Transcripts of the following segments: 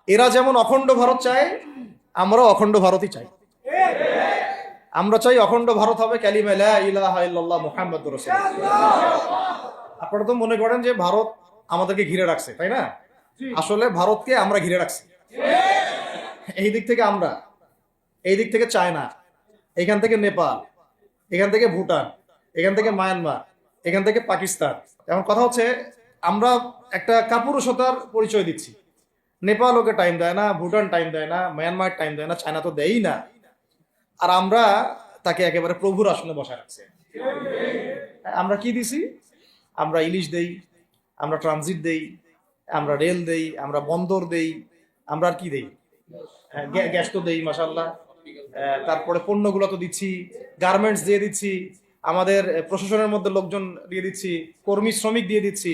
এরা যেমন অখণ্ড ভারত চায়, আমরাও অখণ্ড ভারতই চাই। আমরা চাই অখণ্ড ভারত হবে কালিমা লা ইলাহা ইল্লাল্লাহ মুহাম্মাদুর রাসূলুল্লাহ। আপনারা তো মনে করেন যে ভারত আমাদেরকে ঘিরে রাখছে, তাই না? আসলে ভারতকে আমরা ঘিরে রাখছি। এই দিক থেকে আমরা, এই দিক থেকে চায়না, এখান থেকে নেপাল, এখান থেকে ভুটান, এখান থেকে মায়ানমার, এখান থেকে পাকিস্তান। এখন কথা হচ্ছে আমরা একটা কাপুরুষতার পরিচয় দিচ্ছি। নেপাল ওকে টাইম দেয় না, ভুটান টাইম দেয় না, মায়ানমার টাইম দেয় না, চায়না তো দেয়ই না। আর আমরা তাকে একেবারে প্রভুর আসনে বসায় রাখছি। আমরা কি দিছি? আমরা ইলিশ দেই, আমরা ট্রানজিট দেই, আমরা রেল দেই, আমরা বন্দর দেই, আমরা আর কি দেই? গ্যাস তো দেই মাশাআল্লাহ। তারপরে পণ্যগুলো তো দিচ্ছি, গার্মেন্টস দিয়ে দিচ্ছি, আমাদের প্রশাসনের মধ্যে লোকজন দিয়ে দিচ্ছি, কর্মী শ্রমিক দিয়ে দিচ্ছি।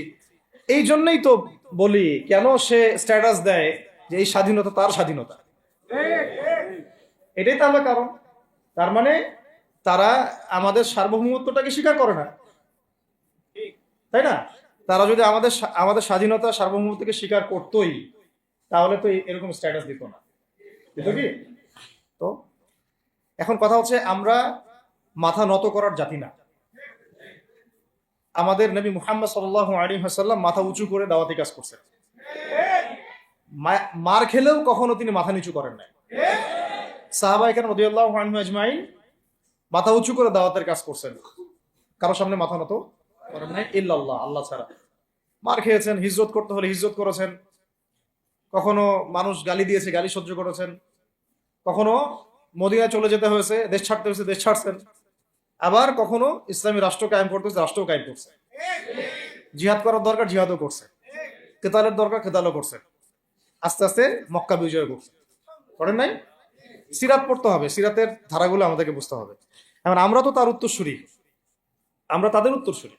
এই জন্যই তো বলি, কেন সে স্ট্যাটাস দেয় যে এই স্বাধীনতা তার স্বাধীনতা। এটাই তাহলে কারণ। তার মানে তারা আমাদের সার্বভৌমত্বটাকে স্বীকার করে না, তাই না? তারা যদি আমাদের আমাদের স্বাধীনতা সার্বভৌমত্বকে স্বীকার করতোই, তাহলে তো এরকম স্ট্যাটাস দিত না, দিত কি? তো এখন কথা হচ্ছে আমরা মাথা নত করার জাতি না। আমাদের নবী মুহাম্মদ সাল্লাল্লাহু আলাইহি ওয়াসাল্লাম মাথা উঁচু করে দাওয়াতি কাজ করছেন। মার খেলেও কখনো তিনি মাথা নিচু করেন নাই। সাহাবায়ে কেরাম রাদিয়াল্লাহু আনহুম আজমাইন মাথা উঁচু করে দাওয়াতের কাজ করছেন, কারোর সামনে মাথা নত করেন নাই ইল্লাল্লাহ, আল্লাহ ছাড়া। মার খেয়েছেন, হিজরত করতে হলে হিজরত করেছেন, কখনো মানুষ গালি দিয়েছে, গালি সহ্য করেছেন, কখনো মদিনায় চলে যেতে হয়েছে, দেশ ছাড়তে হয়েছে, দেশ ছাড়ছেন। আবার কখনো ইসলামী রাষ্ট্র কায়েম করতে হয়েছে, রাষ্ট্র কায়েম করছে। জিহাদ করার দরকার, জিহাদও করছে। কেতালের দরকার, কেতালও করছে। আস্তে আস্তে মক্কা বিজয় করছে, করেন নাই? সিরাত পড়তে হবে, সিরাতের ধারাগুলো আমাদেরকে বুঝতে হবে। এখন আমরা তো তার উত্তরসূরি, আমরা তাদের উত্তরসূরি।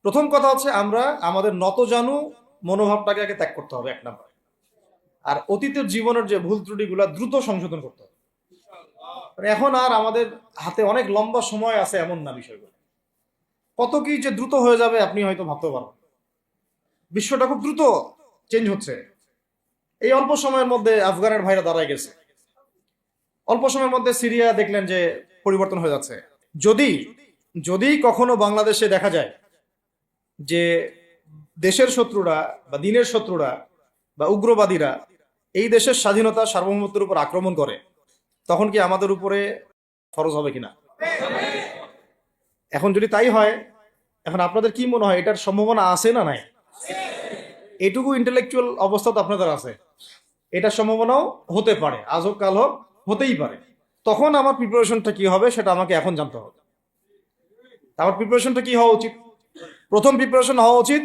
প্রথম কথা হচ্ছে আমরা আমাদের নতজানু মনোভাবটাকে আগে ত্যাগ করতে হবে, এক নাম্বার। আর অতীতের জীবনের যে ভুল ত্রুটিগুলা দ্রুত সংশোধন করতে হবে। এখন আর আমাদের হাতে অনেক লম্বা সময় আছে এমন না বিষয়গুলো। কত কি যে দ্রুত হয়ে যাবে আপনি হয়তো ভাবতে পারবেন। বিশ্বটা খুব দ্রুত চেঞ্জ হচ্ছে। এই অল্প সময়ের মধ্যে আফগানের ভাইরা দাঁড়ায় গেছে, অল্প সময়ের মধ্যে সিরিয়া দেখলেন যে পরিবর্তন হয়ে যাচ্ছে। যদি যদি কখনো বাংলাদেশে দেখা যায় যে দেশের শত্রুরা বা দিনের শত্রুরা বা উগ্রবাদীরা এই দেশের স্বাধীনতা সার্বভৌমত্বের উপর আক্রমণ করে, তখন কি আমাদের উপরে ফরজ হবে কিনা? এখন যদি তাই হয়, এখন আপনাদের কি মনে হয় এটার সম্ভাবনা আছে না নাই? এটুকু ইন্টেলেকচুয়াল অবস্থা তো আপনাদের আছে, এটার সম্ভাবনাও হতে পারে, আজ হোক কাল হোক, হতেই পারে। তখন আমার প্রিপারেশনটা কি হবে সেটা আমাকে এখন জানতে হবে। আমার প্রিপারেশনটা কি হওয়া উচিত? প্রথম প্রিপারেশন হওয়া উচিত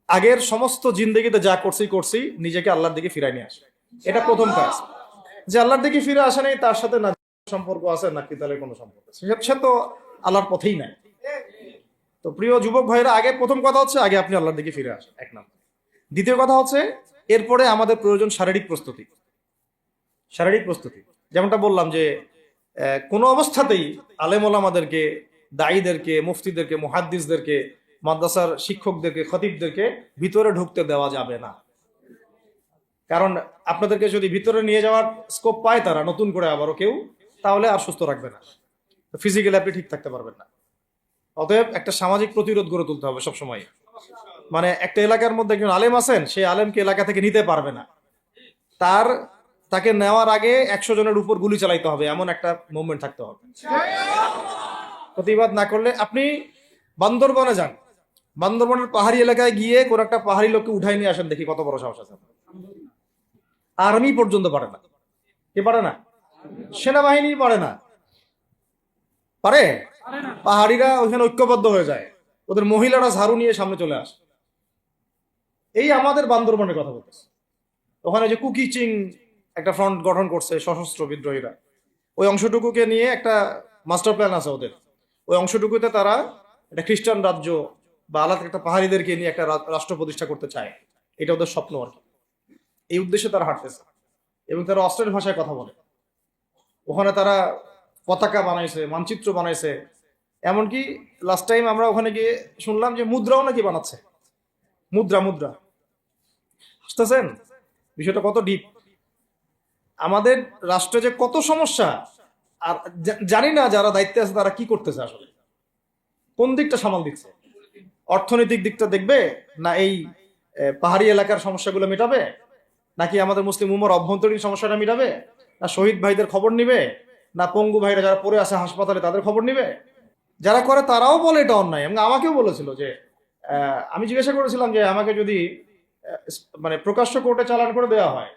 আগের সমস্ত জিন্দগিতে যা করছি নিজেকে আল্লাহর দিকে ফিরাই নিয়ে আসে। এটা প্রথম কাজ। যে আল্লাহর দিকে ফিরে আসে নাই, তার সাথে না সম্পর্ক আছে না কিতালের কোনো সম্পর্ক আছে, সে তো আল্লাহর পথেই নাই। তো প্রিয় যুবক ভাইরা, আগে প্রথম কথা হচ্ছে আগে আপনি আল্লাহর দিকে ফিরে আসেন, এক নাম্বার। দ্বিতীয় কথা হচ্ছে এরপরে আমাদের প্রয়োজন শারীরিক প্রস্তুতি। শারীরিক প্রস্তুতি যেমনটা বললাম যে কোনো অবস্থাতেই আলেম ওলামাদেরকে, দায়ীদেরকে, মুফতিদেরকে, মুহাদ্দিসদেরকে, মাদ্রাসার শিক্ষকদেরকে, খতিবদেরকে ভিতরে ঢুকতে দেওয়া যাবে না। কারণ আপনাদেরকে যদি ভিতরে নিয়ে যাওয়ার স্কোপ পায় তারা নতুন করে আবারও কেউ, তাহলে আর সুস্থ রাখবে না, ফিজিক্যালি আপনি ঠিক থাকতে পারবেন না। অতএব একটা সামাজিক প্রতিরোধ গড়ে তুলতে হবে সবসময়। মানে একটা এলাকার মধ্যে একজন আলেম আছেন, সেই আলেমকে এলাকা থেকে নিতে পারবে না, তাকে নেওয়ার আগে 100 জনের উপর গুলি চালাইতে হবে, এমন একটা মুভমেন্ট থাকতে হবে। প্রতিবাদ না করলে আপনি বান্দরবনে যান, বান্দরবনের পাহাড়ি এলাকায় গিয়ে কোন একটা পাহাড়ি লোককে উঠাই নিয়ে আসেন, দেখি কত বড় সাহস আছে। আর্মি পর্যন্ত পারে না। কে পারে না? সেনাবাহিনী পারে না। পারে? পাহাড়িরা ওইখানে ঐক্যবদ্ধ হয়ে যায়, ওদের মহিলারা ঝাড়ু নিয়ে সামনে চলে আসে। এই আমাদের বান্দরবনের কথা বলতেছে। ওখানে যে কুকি চিং একটা ফ্রন্ট গঠন করছে সশস্ত্র বিদ্রোহীরা, ওই অংশটুকুকে নিয়ে একটা মাস্টার প্ল্যান আছে ওদের। ওই অংশটুকুতে তারা একটা খ্রিস্টান রাজ্য বা আলাদা একটা পাহাড়িদেরকে নিয়ে একটা রাষ্ট্র প্রতিষ্ঠা করতে চায়। এটা ওদের স্বপ্ন আর কি। এই উদ্দেশ্যে তারা হাঁটতেছে এবং তারা অস্ট্রেল ভাষায় কথা বলে। ওখানে তারা পতাকা বানাইছে, মানচিত্র বানাইছে, এমনকি লাস্ট টাইম আমরা ওখানে গিয়ে শুনলাম যে মুদ্রাও নাকি বানাচ্ছে। মুদ্রা মুদ্রা বুঝতেছেন? বিষয়টা কত ডিপ। আমাদের রাষ্ট্রে যে কত সমস্যা, আর জানি না যারা দায়িত্বে আছে তারা কি করতেছে, আসলে কোন দিকটা সামাল দিচ্ছে। অর্থনৈতিক দিকটা দেখবে, না এই পাহাড়ি এলাকার সমস্যাগুলো মেটাবে, নাকি আমাদের মুসলিম উম্মার অভ্যন্তরীণ সমস্যাটা মেটাবে, না শহীদ ভাইদের খবর নিবে, না পঙ্গু ভাইরা যারা পড়ে আছে হাসপাতালে তাদের খবর নিবে? যারা করে তারাও বলে এটা অন্যায়। এবং আমাকেও বলেছিল যে আমি জিজ্ঞাসা করেছিলাম যে আমাকে যদি মানে প্রকাশ্য কোর্টে চালান করে দেওয়া হয়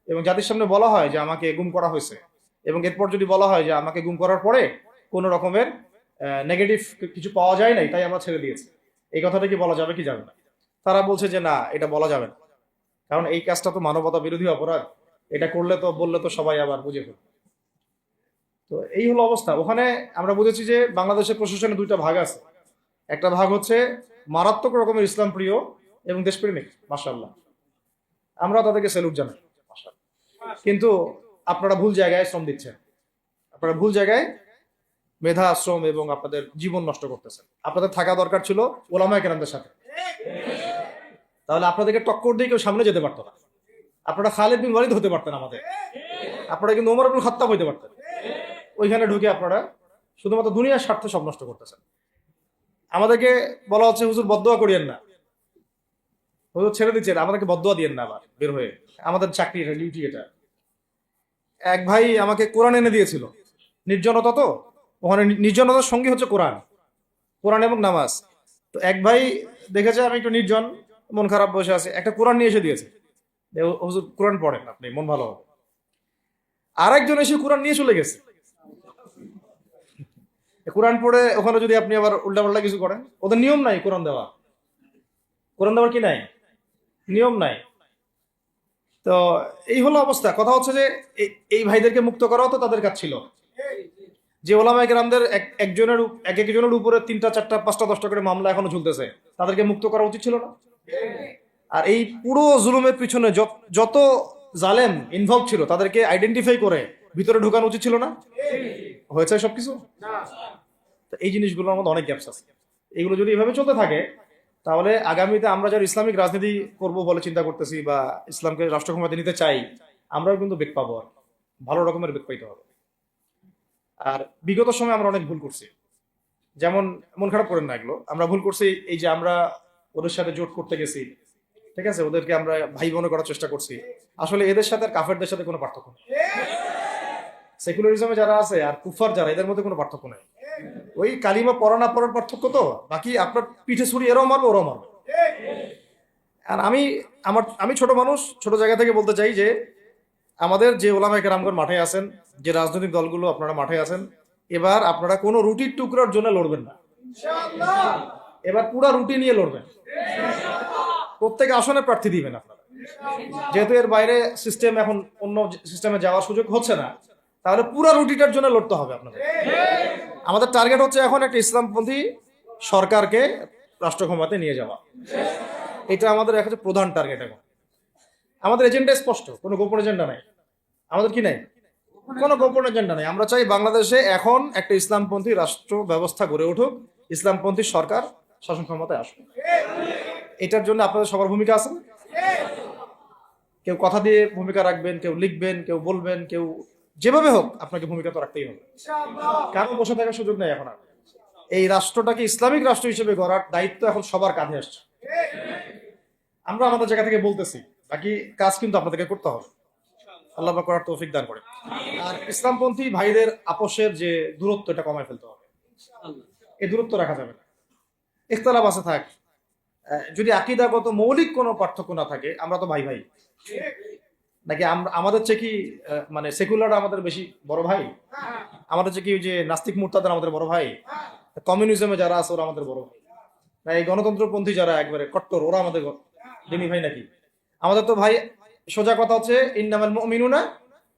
এবং জাতির সামনে বলা হয় যে আমাকে গুম করা হয়েছে, এবং এরপর যদি বলা হয় যে আমাকে গুম করার পরে কোনো রকমের নেগেটিভ কিছু পাওয়া যায় নাই তাই আমরা ছেড়ে দিয়েছি, এই কথাটা কি বলা যাবে কি যাবে না? তারা বলছে যে না, এটা বলা যাবে না, কারণ এই কাজটা তো মানবতা বিরোধী অপরাধ, এটা করলে তো বললে তো সবাই আবার বুঝে ফেলবে। তো এই হলো অবস্থা ওখানে। আমরা বুঝেছি যে বাংলাদেশের প্রশাসনে দুইটা ভাগ আছে। একটা ভাগ হচ্ছে মারাত্মক রকমের ইসলাম প্রিয় এবং দেশপ্রেমিক, মাশাআল্লাহ, আমরা তাদেরকে স্যালুট জানাই, মাশাআল্লাহ। কিন্তু আপনারা ভুল জায়গায় শ্রম দিচ্ছেন, আপনারা ভুল জায়গায় মেধা, শ্রম এবং আপনাদের জীবন নষ্ট করতেছেন। আপনাদের থাকা দরকার ছিল ওলামায়ে কেরামদের সাথে, তাহলে আপনাদেরকে টক্কর দিয়ে কেউ সামনে যেতে পারতো না। আপনারা খালিদ বিন ওয়ালিদ হতে পারতেন আমাদের, আপনারা কিন্তু ওমর ইবনুল খাত্তাব হইতে পারতেন। ওইখানে ঢুকে আপনারা শুধুমাত্র দুনিয়ার স্বার্থে সব নষ্ট করতেছেন। আমাদেরকে বলা হচ্ছে হুজুর বদদোয়া করিয়েন না, হুজুর ছেড়ে দিচ্ছেন, আমাদেরকে বদদোয়া দিয়েন না আবার বের হয়ে। আমাদের চাকরি, এটা ডিউটি। এটা এক ভাই আমাকে কোরআন এনে দিয়েছিল, নির্জনতা তো ওখানে, নির্জনতার সঙ্গী হচ্ছে কোরআন, কোরআন এবং নামাজ। তো এক ভাই দেখেছে আমি একটু নির্জন, মন খারাপ বসে আছে, একটা কোরআন নিয়ে এসে দিয়েছে, হুজুর কোরআন পড়েন আপনি, মন ভালো হবে। আর একজন এসে কোরআন নিয়ে চলে গেছে। কোরআন পড়ে ওখানে যদি আপনি আবার উল্টাপাল্টা কিছু করেন, ওদের নিয়ম নাই কোরআন দেওয়া, কোরআন দেওয়ার কি নাই, নিয়ম নাই। তো এই হলো অবস্থা। কথা হচ্ছে যে এই ভাইদেরকে মুক্ত করাও তো তাদের কাজ ছিল। যে ওলামায়ে কেরামদের একজনের একজনের উপরে 3টা 4টা 5টা 10টা করে মামলা এখনো ঝুলতেছে, তাদেরকে মুক্ত করা উচিত ছিল না? আর এই পুরো জুলুমের পিছনে যত জালেম ইনভলভ ছিল তাদেরকে আইডেন্টিফাই করে ভিতরে ঢোকানো উচিত ছিল না? হয়েছে সবকিছু? তো এই জিনিসগুলোর মধ্যে অনেক গ্যাপস আছে। এগুলো যদি এভাবে চলতে থাকে তাহলে আগামীতে আমরা যারা ইসলামিক রাজনীতি করব বলে চিন্তা করতেছি বা ইসলামকে রাষ্ট্র ক্ষমতায় নিতে চাই, আমরাও কিন্তু বেগ পাবো, আর ভালো রকমের বেগ পাইতে হবে। আর বিগত সময় আমরা অনেক ভুল করছি, যেমন মন খারাপ করেন না, এগুলো আমরা ভুল করছি। এই যে আমরা ওদের সাথে জোট করতে গেছি, ঠিক আছে, ওদেরকে আমরা ভাই বোনে করার চেষ্টা করছি, আসলে এদের সাথে আর কাফেরদের সাথে কোনো পার্থক্য নেই। সেকুলারিজমে যারা আছে আর কুফার যারা, এদের মধ্যে কোনো পার্থক্য নেই। ওই কালিমা পড়া না পড়ার পার্থক্য, তো বাকি আপনার পিঠে ছুরি এরাও মারবে ওরাও মারবে। আর আমি ছোট মানুষ, ছোট জায়গা থেকে বলতে চাই যে আমাদের যে ওলামায়ে কেরামগণ মাঠে আছেন, যে রাজনৈতিক দলগুলো আপনারা মাঠে আছেন, এবার আপনারা কোনো রুটির টুকরার জন্য লড়বেন না, এবার পুরা রুটি নিয়ে লড়বেন। প্রত্যেক আসনে প্রার্থী দিবেন আপনারা, যেহেতু এর বাইরে সিস্টেম এখন অন্য সিস্টেমে যাওয়ার সুযোগ হচ্ছে না, তাহলে পুরা রুটিটার জন্য লড়তে হবে আপনাদের। আমাদের টার্গেট হচ্ছে এখন একটা ইসলামপন্থী সরকারকে রাষ্ট্র ক্ষমতায় নিয়ে যাওয়া, এটা আমাদের একটা প্রধান টার্গেট। এখন আমাদের এজেন্ডা স্পষ্ট, কোনো গোপন এজেন্ডা নাই। আমাদের কি নাই? কোনো গোপন এজেন্ডা নাই। আমরা চাই বাংলাদেশে এখন একটা ইসলামপন্থী রাষ্ট্র ব্যবস্থা গড়ে উঠুক, ইসলামপন্থী সরকার শাসন ক্ষমতায় আসুক। এটার জন্য আপনাদের সবার ভূমিকা আছে। কেউ কথা দিয়ে ভূমিকা রাখবেন, কেউ লিখবেন, কেউ বলবেন, কেউ যেভাবে হোক আপনাকে ভূমিকা তো রাখতেই হবে। কারো বসে থাকার সুযোগ নেই এখন আর। এই রাষ্ট্রটাকে ইসলামিক রাষ্ট্র হিসেবে গড়ার দায়িত্ব এখন সবার কাঁধে আসছে। আমরা আমাদের জায়গা থেকে বলতেছি, বাকি কাজ কিন্তু আপনাদেরকে করতে হবে। আল্লাহ পাক করার তৌফিক দান করে। আর ইসলামপন্থী ভাইদের আপোষের যে দূরত্ব, এটা কমায় ফেলতে হবে। এই দূরত্ব রাখা যাবে না। ইখতিলাফ আছে থাক, যদি আকীদাগত মৌলিক কোনো পার্থক্য না থাকে, আমরা তো ভাই ভাই নাকি? আমাদের চেয়ে কি মানে সেকুলার আমাদের বেশি বড় ভাই? আমাদের চেয়ে কি যে নাস্তিক মুরতাদের আমাদের বড় ভাই? কমিউনিজমে যারা আছে ওরা আমাদের বড় ভাই? না এই গণতন্ত্রপন্থী যারা একবারে কট্টর, ওরা আমাদের দিনী ভাই নাকি? আমাদের তো ভাই, সোজা কথা হচ্ছে ইন্নামাল মুমিনুনা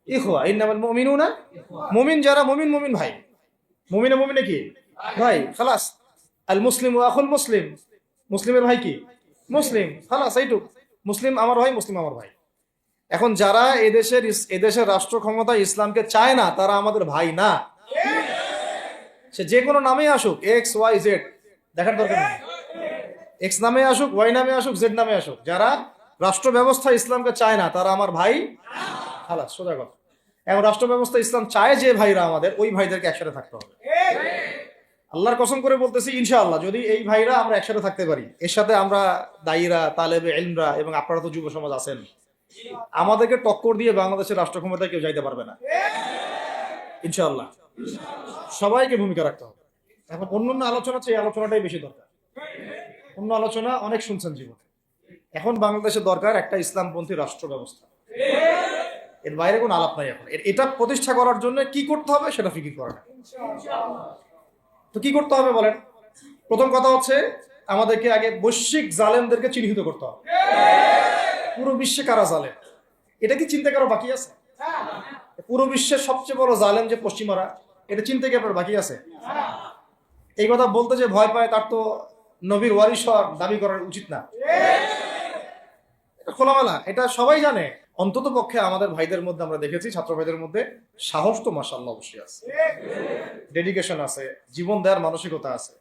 ইখওয়া, ইন্নামাল মুমিনুনা, মুমিন যারা মুমিন, মুমিন ভাই। মুমিনে মুমিনে কি ভাই, খালাস। আল মুসলিম ওয়া আখুল মুসলিম, মুসলিমের ভাই কি মুসলিম, খালাস, এইটুক। মুসলিম আমার ভাই, মুসলিম আমার ভাই। এখন যারা এদেশের রাষ্ট্র ক্ষমতা ইসলামকে চায় না, তারা আমাদের ভাই না। সে যে কোনো নামে আসুক, এক্স ওয়াই জেড, দেখার দরকার নেই। এক্স নামে আসুক, ওয়াই নামে আসুক, জেড নামে আসুক, যারা রাষ্ট্র ব্যবস্থা ইসলামকে চায় না, তারা আমার ভাই খালাস, সোজা কথা। এখন রাষ্ট্র ব্যবস্থা ইসলাম চায় যে ভাইরা আমাদের, ওই ভাইদেরকে একসাথে থাকতে হবে। আল্লাহর কসম করে বলতেছি, ইনশাআল্লাহ যদি এই ভাইরা আমরা একসাথে থাকতে পারি, এর সাথে আমরা দায়ীরা, তালেবে ইলমরা এবং আপনারা তো যুব সমাজ আছেন, আমাদেরকে টক্কর দিয়ে বাংলাদেশের রাষ্ট্র ক্ষমতায় কেউ যাইতে পারবে না ইনশাআল্লাহ। সবাইকে ভূমিকা রাখতে হবে। এখন অন্যান্য আলোচনা চেয়ে এই আলোচনাটাই বেশি দরকার। অন্য আলোচনা অনেক শুনছেন জীবনে, এখন বাংলাদেশের দরকার একটা ইসলামপন্থী রাষ্ট্র ব্যবস্থা। এর বাইরে কোনো আলাপ নাই। এখন এটা প্রতিষ্ঠা করার জন্য কি করতে হবে সেটা ফিকির করা না। তো কি করতে হবে বলেন? প্রথম কথা হচ্ছে আমাদেরকে আগে বৈশ্বিক জালেমদেরকে চিহ্নিত করতে হবে। পুরো বিশ্বে কারা জালেম, এটা কি চিন্তা করা বাকি আছে? পুরো বিশ্বের সবচেয়ে বড় জালেম যে পশ্চিমারা, এটা চিন্তা কি আপনার বাকি আছে? এই কথা বলতে যে ভয় পায়, তার তো নবীর ওয়ারিস হওয়ার দাবি করার উচিত না। এটা খোলামেলা, এটা সবাই জানে। অন্তত পক্ষে আমাদের ভাইদের মধ্যে আমরা দেখেছি, ছাত্র ভাইদের মধ্যে সাহস তো মাশাআল্লাহ অবশ্যই আছে, ডেডিকেশন আছে, জীবন দেওয়ার মানসিকতা আছে।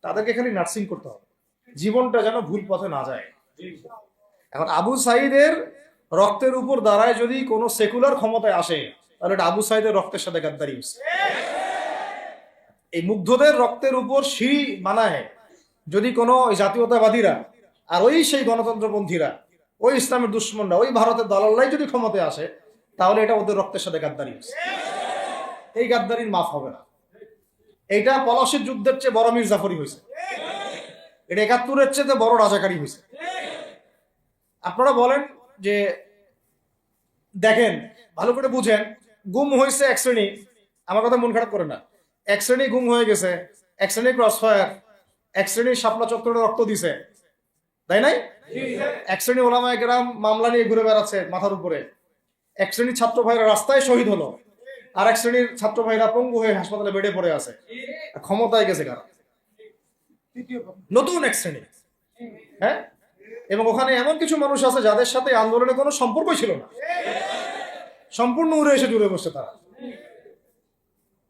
তাদেরকে খালি নার্সিং করতে হবে, জীবনটা যেন ভুল পথে না যায়। এখন আবু সাইদের রক্তের উপর দাঁড়ায় যদি কোনো সেকুলার ক্ষমতায় আসে, তাহলে এটা আবু সাইদের রক্তের সাথে গাদ্দারি হচ্ছে। এই মুগ্ধদের রক্তের উপর সিঁড়ি বানায় যদি কোনো জাতীয়তাবাদীরা আর ওই সেই গণতন্ত্রপন্থীরা, ওই ইসলামের দুশ্মনরা, ওই ভারতের দালালরাই যদি ক্ষমতায় আসে, তাহলে এটা ওদের রক্তের সাথে গাদ্দারি হচ্ছে। এই গাদ্দারির মাফ হবে না। এইটা পলাশির যুদ্ধের চেয়ে বড় মির্জাফরি হয়েছে, এটা ৭১-এর চেয়ে বড় রাজাকারী হয়েছে। আপনারা বলেন যে দেখেন, ভালো করে বুঝেন, গুম হয়েছে এক শ্রেণী, আমার কথা মন খারাপ করে না, এক শ্রেণী গুম হয়ে গেছে, এক শ্রেণী ক্রসফায়ার, এক শ্রেণী শাপলা চত্বরে রক্ত দিছে, তাই নাই? এক শ্রেণী ওলামায়ে কেরাম মামলা নিয়ে ঘুরে বেড়াচ্ছে মাথার উপরে, এক শ্রেণীর ছাত্র ভাইরা রাস্তায় শহীদ হলো, আর এক শ্রেণীর ছাত্র ভাইরা পঙ্গু হয়ে হাসপাতালে বেডে পড়ে আছে। ক্ষমতায় গেছে কারা? নতুন এক শ্রেণী। হ্যাঁ, এবং ওখানে এমন কিছু মানুষ আছে যাদের সাথে আন্দোলনের কোনো সম্পর্কই ছিল না, সম্পূর্ণ উড়ে এসে জুড়ে বসছে তারা।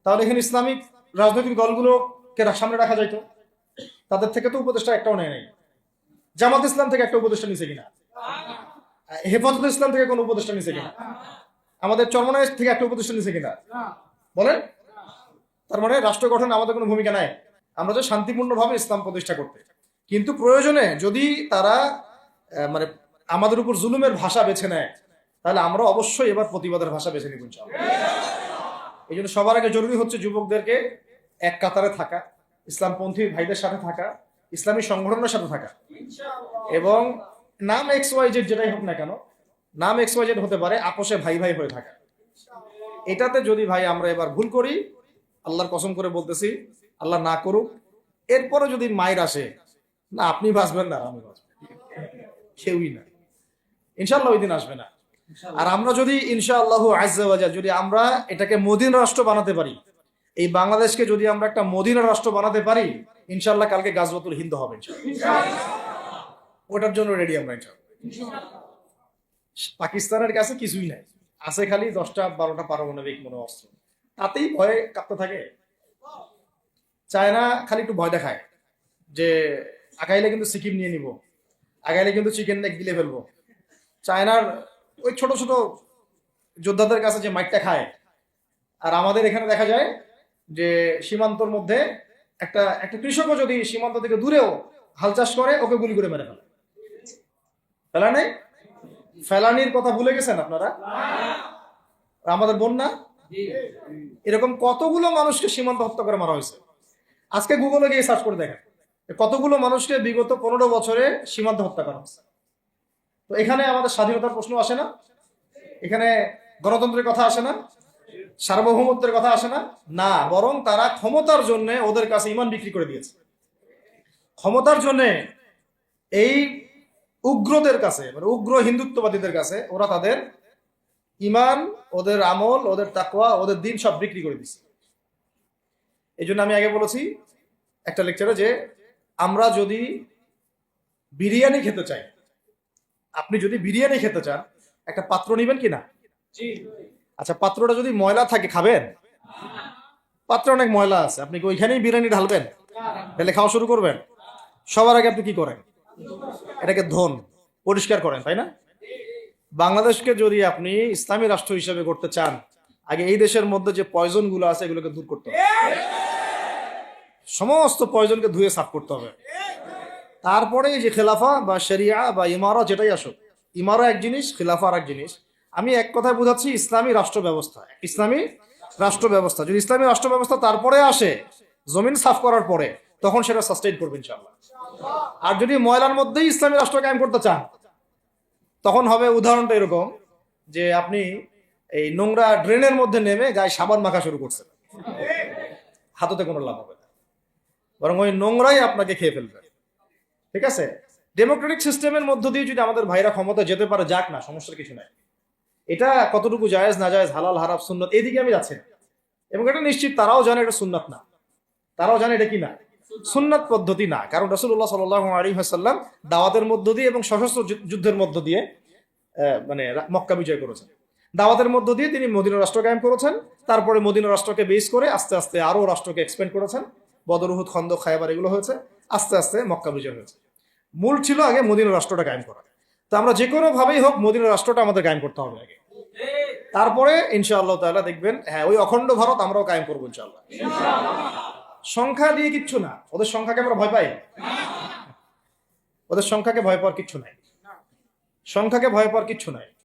তাহলে এখানে ইসলামিক রাজনৈতিক দলগুলোকে সামনে রাখা যাইতো, তাদের থেকে তো উপদেষ্টা একটাও নেয় নাই। জামাত ইসলাম থেকে একটা উপদেষ্টা নিছে কিনা? হেফাজত ইসলাম থেকে কোনো উপদেষ্টা নিছে কিনা? আমাদের চরমনায় থেকে একটা উপদেষ্টা নিছে কিনা বলেন? তার মানে রাষ্ট্র গঠনে আমাদের কোনো ভূমিকা নাই। আমরা যে শান্তিপূর্ণভাবে ইসলাম প্রতিষ্ঠা করতে, কিন্তু প্রয়োজনে যদি তারা মানে আমাদের উপর জুলুমের ভাষা বেছে নেয়, তাহলে আমরা অবশ্যই এবার প্রতিবাদের ভাষা বেছে নিব ইনশাআল্লাহ। এই জন্য সবার আগে জরুরি হচ্ছে যুবকদেরকে এক কাতারে থাকা, ইসলামপন্থী ভাইদের সাথে থাকা, ইসলামী সংগঠনের সাথে থাকা, এবং নাম XYZ যেটাই হোক না কেন, নাম XYZ হতে পারে, আপোষে ভাই ভাই হয়ে থাকা। এটাতে যদি ভাই আমরা এবার ভুল করি, আল্লাহর কসম করে বলতেছি, আল্লাহ না করুক, এরপরে যদি মায়ের আসে, না আপনি বাঁচবেন না আমি বাঁচব, কেউই না ইনশাআল্লাহ, ওই দিন আসবে না। আর আমরা যদি ইনশাআল্লাহু আজ্জা ওয়া জাল যদি আমরা এটাকে মদিনা রাষ্ট্র বানাতে পারি, এই বাংলাদেশকে যদি আমরা একটা মদিনা রাষ্ট্র বানাতে পারি, ইনশাআল্লাহ কালকে গাজওয়াতুল হিন্দ হবে ইনশাআল্লাহ। ওটার জন্য রেডি আমরা ইনশাআল্লাহ। পাকিস্তানের কাছে কিছুই নাই, আছে খালি 10টা-12টা পারমাণবিক অস্ত্র, তাতেই ভয়ে কাঁপতে থাকে। চায়না খালি একটু ভয় দেখায় যে আগাইলে কিন্তু সিকিম নিয়ে নিব, আগাইলে কিন্তু চিকেন নেক গিলে ফেলবো। চায়নার ওই ছোট ছোট যোদ্ধাদের কাছে যে মাইটটা খায়, আর আমাদের এখানে দেখা যায় যে সীমান্তর মধ্যে একটা একটা কৃষকও যদি সীমান্ত থেকে দূরেও হাল চাষ করে, ওকে গুলি করে মেরে ফেলে। ফেলা নেই, ফেলানির কথা ভুলে গেছেন আপনারা? আমাদের বন্যা, এরকম কতগুলো মানুষকে সীমান্ত হত্যা করে মারা হয়েছে। আজকে গুগলে গিয়ে সার্চ করে দেখেন কতগুলো মানুষকে বিগত 15 বছরে সীমান্ত হত্যা করা হচ্ছে। তো এখানে আমাদের স্বাধীনতার প্রশ্ন আসে না, এখানে গণতন্ত্রের কথা আসে না, সার্বভৌমত্বের কথা আসে না, না, বরং তারা ক্ষমতার জন্য ওদের কাছে ইমান বিক্রি করে দিয়েছে। ক্ষমতার জন্য এই উগ্রদের কাছে, মানে উগ্র হিন্দুত্ববাদীদের কাছে ওরা তাদের ইমান, ওদের আমল, ওদের তাকওয়া, ওদের দিন সব বিক্রি করে দিচ্ছে। এই জন্য আমি আগে বলেছি একটা লেকচারে যে আমরা যদি বিরিয়ানি খেতে চাই, আপনি যদি বিরিয়ানি খেতে চান, একটা পাত্র নিবেন কিনা? আচ্ছা, পাত্রটা যদি ময়লা থাকে খাবেন? পাত্র অনেক ময়লা আছে, আপনি কি ওইখানেই বিরিয়ানি ঢালবেন, ঢেলে খাওয়া শুরু করবেন? সবার আগে আপনি কি করেন? এটাকে ধোন, পরিষ্কার করেন, তাই না? বাংলাদেশকে যদি আপনি ইসলামী রাষ্ট্র হিসেবে করতে চান, আগে এই দেশের মধ্যে যে পয়জন গুলো আছে এগুলোকে দূর করতে হবে, সমস্ত পয়জনকে ধুয়ে সাফ করতে হবে। তারপরে এই যে খেলাফা বা শরিয়া বা ইমারা যেটাই আসুক, ইমারা এক জিনিস, খেলাফা আর এক জিনিস। আমি এক কথায় বুঝাচ্ছি ইসলামী রাষ্ট্র ব্যবস্থা। ইসলামী রাষ্ট্র ব্যবস্থা যদি ইসলামী রাষ্ট্র ব্যবস্থা তারপরে আসে, জমিন সাফ করার পরে, তখন সেটা সাস্টেইন করবে ইনশাআল্লাহ। আর যদি ময়লার মধ্যেই ইসলামী রাষ্ট্র কায়েম করতে চান, তখন হবে উদাহরণটা এরকম যে আপনি এই নোংরা ড্রেনের মধ্যে নেমে গায়ে সাবান মাখা শুরু করছেন, হাততে কোনো লাভ হবে না, বরং ওই নোংরাই আপনাকে খেয়ে ফেলবে। ঠিক আছে? ডেমোক্রেটিক সিস্টেমের মধ্য দিয়ে যদি আমাদের ভাইরা ক্ষমতা যেতে পারে, যাক না, সমস্যার কিছু নাই। এটা কতটুকু জায়েজ না জায়েজ, হালাল হারাম সুন্নত, এইদিকে আমি যাচ্ছি না। এবং এটা নিশ্চিত তারাও জানে এটা সুন্নাত না, তারাও জানে এটা কি না, সুন্নাত পদ্ধতি না। কারণ রাসূলুল্লাহ সাল্লাল্লাহু আলাইহি ওয়াসাল্লাম দাওয়াতের মধ্য দিয়ে এবং সশস্ত্র যুদ্ধের মধ্য দিয়ে মানে মক্কা বিজয় করেছেন। দাওয়াতের মধ্য দিয়ে তিনি মদিনা রাষ্ট্র কায়েম করেছেন। তারপরে মদিনা রাষ্ট্রকে বেস করে আস্তে আস্তে আরো রাষ্ট্রকে এক্সপেন্ড করেছেন। বদর, উহুদ, খন্দক, খায়বার এগুলো হয়েছে, আস্তে আস্তে মক্কা বিজয় হয়েছে। মূল ছিল আগে মদিনা রাষ্ট্রটা কায়েম করা। তো আমরা যে কোনো ভাবেই হোক মদিনা রাষ্ট্রটা আমাদের কায়েম করতে হবে আগে, তারপরে ইনশাআল্লাহ তাআলা দেখবেন, হ্যাঁ, ওই অখণ্ড ভারত আমরাও কায়েম করবো ইনশাআল্লাহ। সংখ্যা দিয়ে কিচ্ছু না, ওদের সংখ্যাকে আমরা ভয় পাই, ওদের সংখ্যাকে ভয় পাওয়ার কিচ্ছু নাই, সংখ্যাকে ভয় পাওয়ার কিচ্ছু নাই।